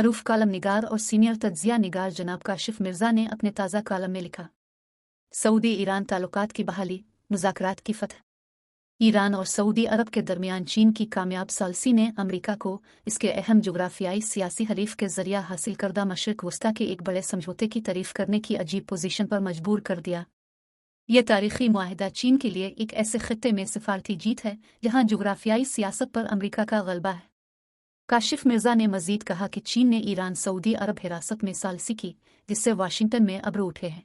मरूफ कालम निगार और सीनियर तज्जिया निगार जनाब काशिफ मिर्ज़ा ने अपने ताज़ा कालम में लिखा, सऊदी ईरान ताल्लुकात की बहाली, मुज़ाकरात की फतह। ईरान और सऊदी अरब के दरमियान चीन की कामयाब सालसी ने अमेरिका को इसके अहम जुग्राफियाई सियासी हरीफ के जरिया हासिल करदा मशरिक वस्ता के एक बड़े समझौते की तारीफ करने की अजीब पोजीशन पर मजबूर कर दिया। यह तारीखी मुआहिदा चीन के लिए एक ऐसे खित्ते में सिफारती जीत है जहां जुग्राफियाई सियासत पर अमेरिका का गलबा है। काशिफ मिर्ज़ा ने मजीद कहा कि चीन ने ईरान सऊदी अरब हिरासत में सालसी की, जिससे वाशिंगटन में अब्रू उठे हैं।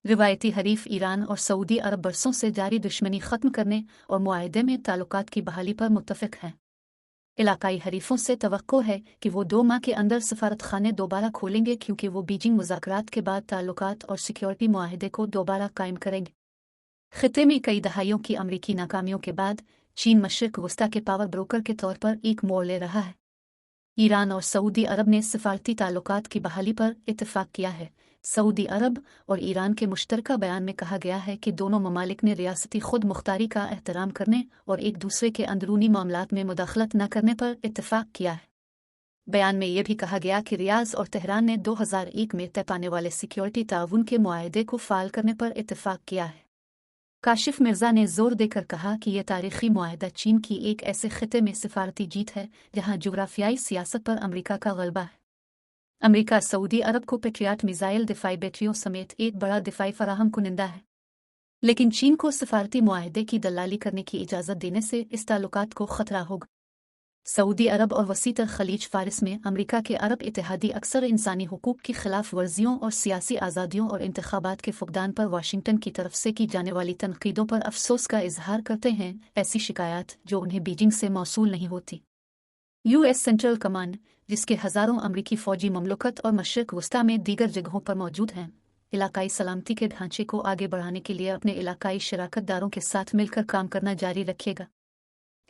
रिवायती हरीफ ईरान और सऊदी अरब बरसों से जारी दुश्मनी ख़त्म करने और मुआहदे में ताल्लुकात की बहाली पर मुत्तफ़िक़ हैं। इलाकाई हरीफों से तवक्को है कि वो 2 माह के अंदर सफारत खाने दोबारा खोलेंगे, क्योंकि वो बीजिंग मुज़ाकरात के बाद ताल्लुकात और सिक्योरिटी मुआहदे को दोबारा कायम करेंगे। खित्ते में कई दहाइयों की अमरीकी नाकामियों के बाद चीन मशरिक़ वस्ता के पावर ब्रोकर के तौर पर एक मोड़ ले रहा है। ईरान और सऊदी अरब ने सिफारती ताल्लुकात की बहाली पर इत्तेफाक किया है। सऊदी अरब और ईरान के मुश्तरका बयान में कहा गया है कि दोनों ममालिक ने रियासती खुद मुख्तारी का एहतराम करने और एक दूसरे के अंदरूनी मामलात में मुदाखलत न करने पर इत्तेफाक किया है। बयान में यह भी कहा गया कि रियाज और तेहरान ने 2001 में तय पाने वाले सिक्योरिटी ताउन के मुआहदे को फ़ाल करने पर इत्तेफाक किया है। काशिफ मिर्ज़ा ने जोर देकर कहा कि यह तारीखी मुआहदा चीन की एक ऐसे खित्ते में सिफारती जीत है जहां जुग्राफियाई सियासत पर अमेरिका का गलबा है। अमेरिका सऊदी अरब को पेट्रियाट मिसाइल दिफाई बैटरियों समेत एक बड़ा दिफाई फराहम कुनिंदा है, लेकिन चीन को सिफारती मुआहदे की दलाली करने की इजाज़त देने से इस ताल्लुकात को खतरा होगा। सऊदी अरब और वसीतर खलीज फारिस में अमेरिका के अरब इत्तेहादी अक्सर इंसानी हुकूक की खिलाफ वर्जियों और सियासी आज़ादियों और इंतखाबात के फुकदान पर वाशिंगटन की तरफ से की जाने वाली तनकीदों पर अफसोस का इजहार करते हैं। ऐसी शिकायत जो उन्हें बीजिंग से मौसूल नहीं होती। यूएस सेंट्रल कमांड, जिसके हज़ारों अमरीकी फ़ौजी ममलकत और मशरिक़ वस्ता में दीगर जगहों पर मौजूद हैं, इलाकाई सलामती के ढांचे को आगे बढ़ाने के लिए अपने इलाकाई शराकतदारों के साथ मिलकर काम करना जारी रखेगा।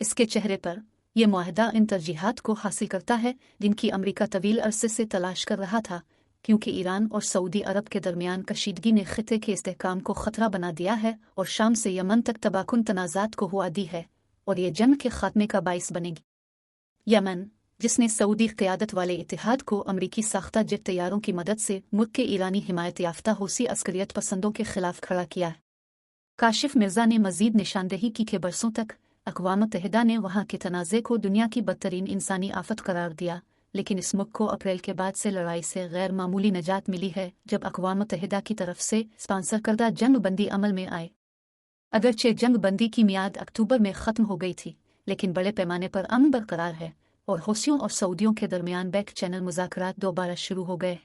इसके चेहरे पर यह मुआहदा इन तरजीहात को हासिल करता है जिनकी अमेरिका तवील अरसे से तलाश कर रहा था, क्योंकि ईरान और सऊदी अरब के दरमियान कशीदगी ने खित्ते के इस्तेहकाम को ख़तरा बना दिया है और शाम से यमन तक तबाकुन तनाज़ात को हुआ दी है और ये जंग के ख़ात्मे का बाइस बनेगी। यमन, जिसने सऊदी क़यादत वाले इत्तेहाद को अमरीकी साख्ता जेट तैयारों की मदद से मुल्क के ईरानी हिमायत याफ्ता हौसी अस्करियत पसंदों के खिलाफ खड़ा किया है। काशिफ मिर्ज़ा ने मज़ीद निशानदेही की कि बरसों तक अक़वाम मुत्तहिदा ने वहाँ के तनाज़े को दुनिया की बदतरीन इंसानी आफत करार दिया, लेकिन इस मुल्क को अप्रैल के बाद से लड़ाई से गैर मामूली नजात मिली है, जब अक़वाम मुत्तहिदा की तरफ से स्पॉन्सर करदा जंग बंदी अमल में आए। अगरचे जंग बंदी की मियाद अक्टूबर में ख़त्म हो गई थी, लेकिन बड़े पैमाने पर अमन बरकरार है और हौसियों और सऊदियों के दरमियान बैक चैनल मुज़ाकरात दोबारा शुरू हो गए।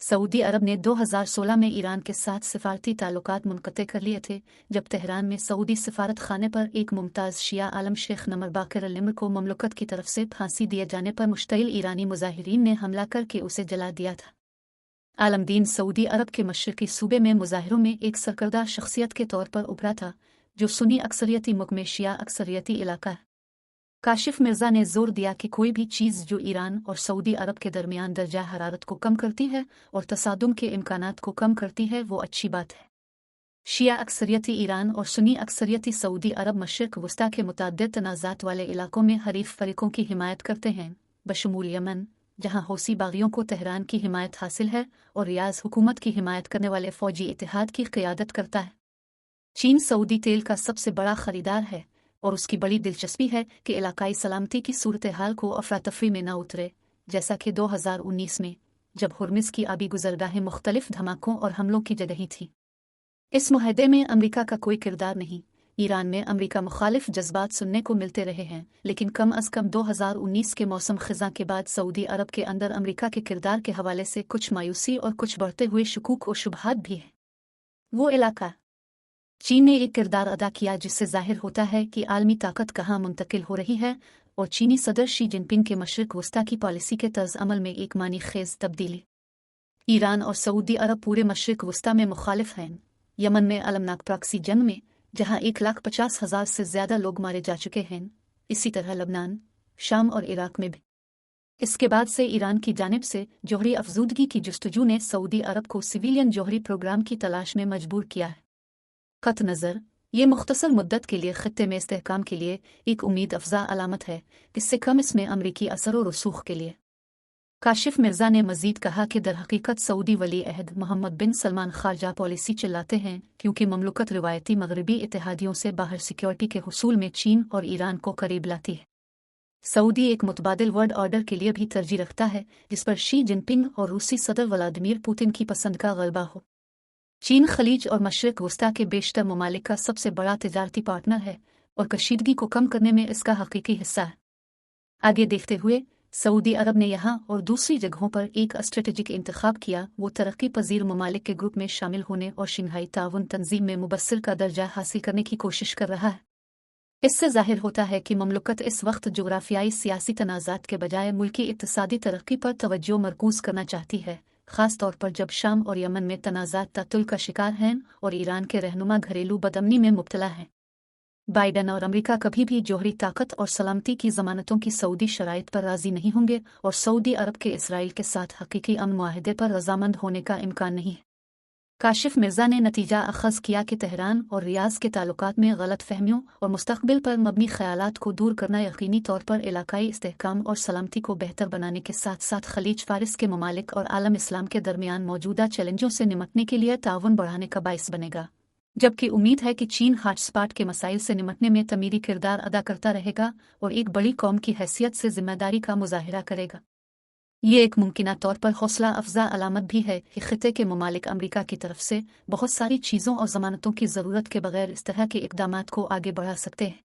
सऊदी अरब ने 2016 में ईरान के साथ सिफारती ताल्लुकात मुनक़ते कर लिए थे, जब तेहरान में सऊदी सफारत खाने पर एक मुमताज़ शिया आलम शेख नमर बाक़िर अल-निम्र को ममलकत की तरफ से फांसी दिए जाने पर मुश्तइल ईरानी मुज़ाहिरीन ने हमला करके उसे जला दिया था। आलमदीन सऊदी अरब के मशरिकी सूबे में मुज़ाहिरों में एक सरकर्दा शख्सियत के तौर पर उभरा था, जो सुन्नी अक्सरियती मुल्क में शिया अक्सरियती इलाका है। काशिफ मिर्ज़ा ने जोर दिया कि कोई भी चीज़ जो ईरान और सऊदी अरब के दरमियान दर्जा हरारत को कम करती है और तसादुम के इम्कानात को कम करती है, वो अच्छी बात है। शिया अक्सरियती ईरान और सुन्नी अक्सरियती सऊदी अरब मशरिक़ वस्ता के मुतअद्दिद तनाज़ात वाले इलाकों में हरीफ फ़रीक़ों की हिमायत करते हैं, बशमूल यमन, जहाँ हौसी बागियों को तेहरान की हिमायत हासिल है और रियाज़ हुकूमत की हिमायत करने वाले फ़ौजी इत्तेहाद की क़यादत करता है। चीन सऊदी तेल का सबसे बड़ा ख़रीदार है और उसकी बड़ी दिलचस्पी है कि इलाकाई सलामती की सूरत हाल को अफरा-तफरी में न उतरे, जैसा कि 2019 में, जब हुर्मुज़ की आबी गुज़रगाहें मुख्तलिफ धमाकों और हमलों की जगह थीं। इस मुआहदे में अमेरिका का कोई किरदार नहीं। ईरान में अमेरिका मुखालिफ जज्बात सुनने को मिलते रहे हैं, लेकिन कम अज़ कम 2019 के मौसम ख़ज़ां के बाद सऊदी अरब के अंदर अमेरिका के किरदार के हवाले से कुछ मायूसी और कुछ बढ़ते हुए शकूक और शुबहात भी हैं। वो इलाका चीन ने एक किरदार अदा किया जिससे ज़ाहिर होता है कि आलमी ताकत कहाँ मुंतकिल हो रही है, और चीनी सदर शी जिनपिंग के मशरिक़ वस्ता की पॉलिसी के तर्ज़ अमल में एक मानी खेज़ तब्दीली। ईरान और सऊदी अरब पूरे मशरिक़ वस्ता में मुखालिफ हैं। यमन में अलमनाक प्रॉक्सी जंग में जहाँ 1,50,000 से ज़्यादा लोग मारे जा चुके हैं, इसी तरह लबनान, शाम और इराक़ में भी। इसके बाद से ईरान की जानिब से जोहरी अफजूदगी की जुस्तजू ने सऊदी अरब को सिविलियन जोहरी प्रोग्राम की तलाश में मजबूर किया है। कत नज़र ये मुख्तसर मुद्दत के लिए खित्ते में इस्तेहकाम के लिए एक उम्मीद अफजा अलामत है, इससे कम इसमें अमरीकी असर और रसूख के लिए काशिफ मिर्जा ने मजीद कहा कि दरहकीकत सऊदी वली अहद मोहम्मद बिन सलमान खारजा पॉलिसी चलाते हैं क्योंकि ममलुकत रिवायती मगरबी इत्तेहादियों से बाहर सिक्योरिटी के हुसूल में चीन और ईरान को करीब लाती है। सऊदी एक मुतबादिल वर्ल्ड ऑर्डर के लिए भी तरजीह रखता है जिस पर शी जिनपिंग और रूसी सदर व्लादिमीर पुतिन की पसंद का गलबा हो। चीन खलीज और मशरक वस्ता के बेशतर ममालिक का सबसे बड़ा तिजारती पार्टनर है और कशीदगी को कम करने में इसका हकीकी हिस्सा है। आगे देखते हुए सऊदी अरब ने यहाँ और दूसरी जगहों पर एक स्ट्रेटेजिक इंतखाब किया, वो तरक्की पजीर ममालिक के ग्रुप में शामिल होने और शंघाई ताउन तंजीम में मुबस्सिर का दर्जा हासिल करने की कोशिश कर रहा है। इससे जाहिर होता है कि ममलुकत इस वक्त जोग्राफियाई सियासी तनाज़ात के बजाय मुल्की इक्तिसादी तरक्की पर तवज्जो मरकूज करना चाहती है, ख़ास तौर पर जब शाम और यमन में तनाज़ात ततुल का शिकार हैं और ईरान के रहनुमा घरेलू बदअमनी में मुब्तला हैं। बाइडन और अमेरिका कभी भी जोहरी ताकत और सलामती की ज़मानतों की सऊदी शराइत पर राज़ी नहीं होंगे और सऊदी अरब के इसराइल के साथ हकीकी अमन मुआहदे पर रजामंद होने का इम्कान नहीं है। काशिफ मिर्जा ने नतीजा अखज़ किया कि तेहरान और रियाज़ के ताल्लुकात में गलत फहमियों और मुस्तक़बिल पर मबनी ख़यालात को दूर करना यकीनी तौर पर इलाकाई इस्तेहकाम और सलामती को बेहतर बनाने के साथ साथ खलीज फ़ारिस के ममालिक और आलम इस्लाम के दरमियान मौजूदा चैलेंजों से निमटने के लिए ताउन बढ़ाने का बाइस बनेगा, जबकि उम्मीद है कि चीन हॉटस्पॉट के मसाइल से निमटने में तमीरी किरदार अदा करता रहेगा और एक बड़ी कौम की हैसियत से जिम्मेदारी का मुजाहिरा करेगा। ये एक मुमकिना तौर पर हौसला अफजा अलामत भी है कि खिते के ममालिक अमरीका की तरफ से बहुत सारी चीज़ों और ज़मानतों की ज़रूरत के बगैर इस तरह के इक़दामात को आगे बढ़ा सकते हैं।